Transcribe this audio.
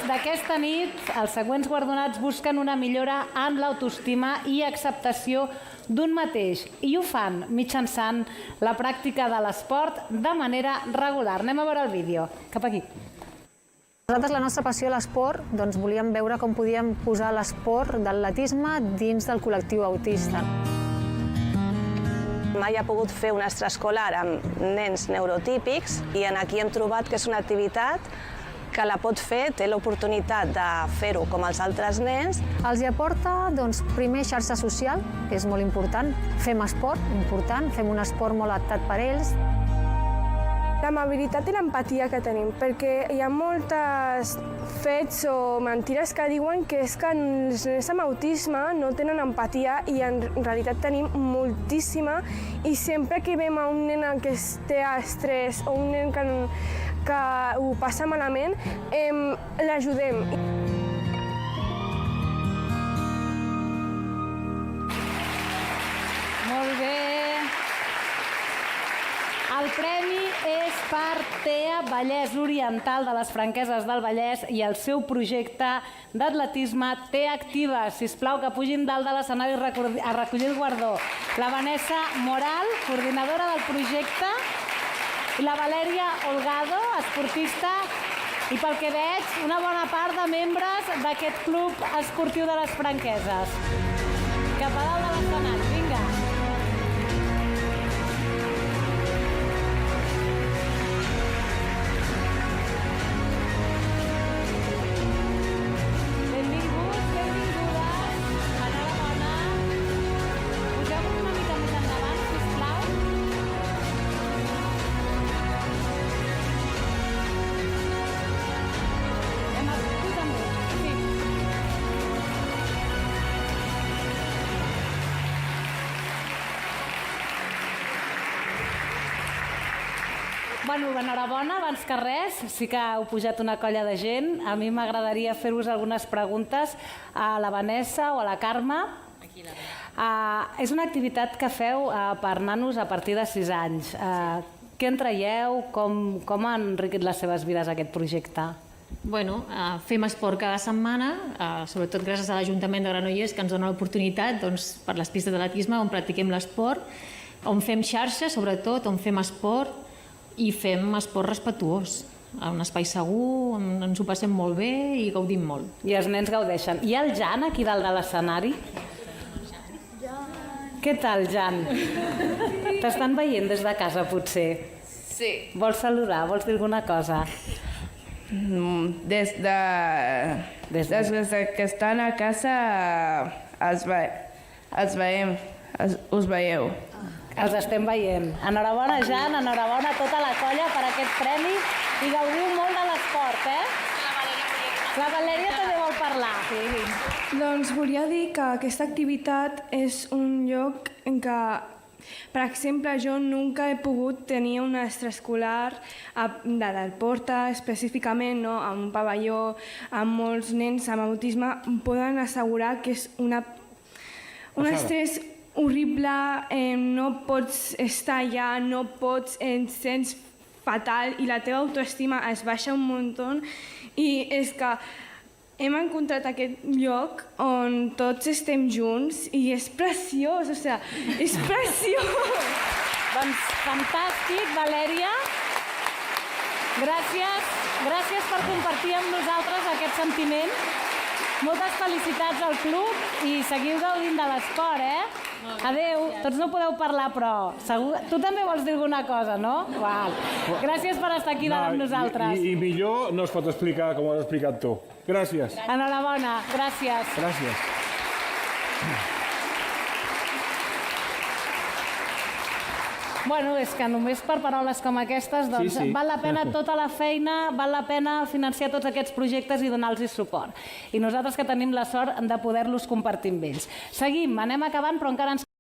d'aquesta nit, els següents guardonats busquen una millora en l'autoestima i acceptació d'un mateix, i ho fan mitjançant la pràctica de l'esport de manera regular. Anem a veure el vídeo. Cap aquí. Nosaltres, la nostra passió a l'esport, doncs volíem veure com podíem posar l'esport d'atletisme dins del col·lectiu autista. Mai ha pogut fer un extraescolar amb nens neurotípics i aquí hem trobat que és una activitat que la pot fer, té l'oportunitat de fer-ho com els altres nens. Els hi aporta, doncs, primer xarxa social, que és molt important. Fem esport, important, fem un esport molt adaptat per ells. L'amabilitat i l'empatia que tenim, perquè hi ha moltes fets o mentires que diuen que és que els nens amb autisme no tenen empatia i en realitat tenim moltíssima, i sempre que veiem a un nen que té estrès o un nen que ho passa malament, l'ajudem. Molt bé. El premi és per TEA Vallès Oriental de les Franqueses del Vallès i el seu projecte d'atletisme TEA Activa. Sisplau, que pugin dalt de l'escenari a recollir el guardó. La Vanessa Moral, coordinadora del projecte, i la Valèria Holgado, esportista, i pel que veig, una bona part de membres d'aquest club esportiu de les Franqueses. Cap a dalt de l'escenari, vinga. Benvinguts, benvingudes. Enhorabona. Pugeu-vos una mica més endavant, sisplau. Tu també. Sí. Bueno, enhorabona, abans que res, sí que heu pujat una colla de gent. A mi m'agradaria fer-vos algunes preguntes a la Vanessa o a la Carme. És una activitat que feu per nanos a partir de 6 anys. Què en traieu? Com ha enriquit les seves vides aquest projecte? Bueno, fem esport cada setmana, sobretot gràcies a l'Ajuntament de Granollers, que ens dona l'oportunitat per les pistes d'atletisme on practiquem l'esport, on fem xarxa, sobretot, on fem esport i fem esport respectuós, a un espai segur, on ens ho passem molt bé i gaudim molt. I els nens gaudeixen. Hi ha el Jan aquí dalt de l'escenari? Què tal, Jan? T'estan veient des de casa, potser? Sí. Vols saludar? Vols dir alguna cosa? Des que estan a casa us veieu. Els estem veient. Enhorabona, Jan, enhorabona a tota la colla per aquest premi i gaudiu molt de l'esport, La Valèria també vol parlar. Doncs volia dir que aquesta activitat és un lloc en què, per exemple, jo nunca he pogut tenir un extraescolar de Delporta, específicament, en un pavelló amb molts nens amb autisme. Poden assegurar que és un estrès horrible, no pots estar allà, no pots, et sents fatal i la teva autoestima es baixa un muntó, i és que hem encontrat aquest lloc on tots estem junts i és preciós, és preciós! Doncs fantàstic, Valèria. Gràcies per compartir amb nosaltres aquest sentiment. Moltes felicitats al club i seguiu gaudint de l'esport, Adéu. Tots no podeu parlar, però tu també vols dir alguna cosa, no? Gràcies per estar aquí davant nosaltres. I millor no es pot explicar com ho has explicat tu. Gràcies. Enhorabona, gràcies. Gràcies. Bueno, és que només per paraules com aquestes, doncs val la pena tota la feina, val la pena financiar tots aquests projectes i donar-los suport. I nosaltres que tenim la sort de poder-los compartir amb ells. Seguim, anem acabant, però encara ens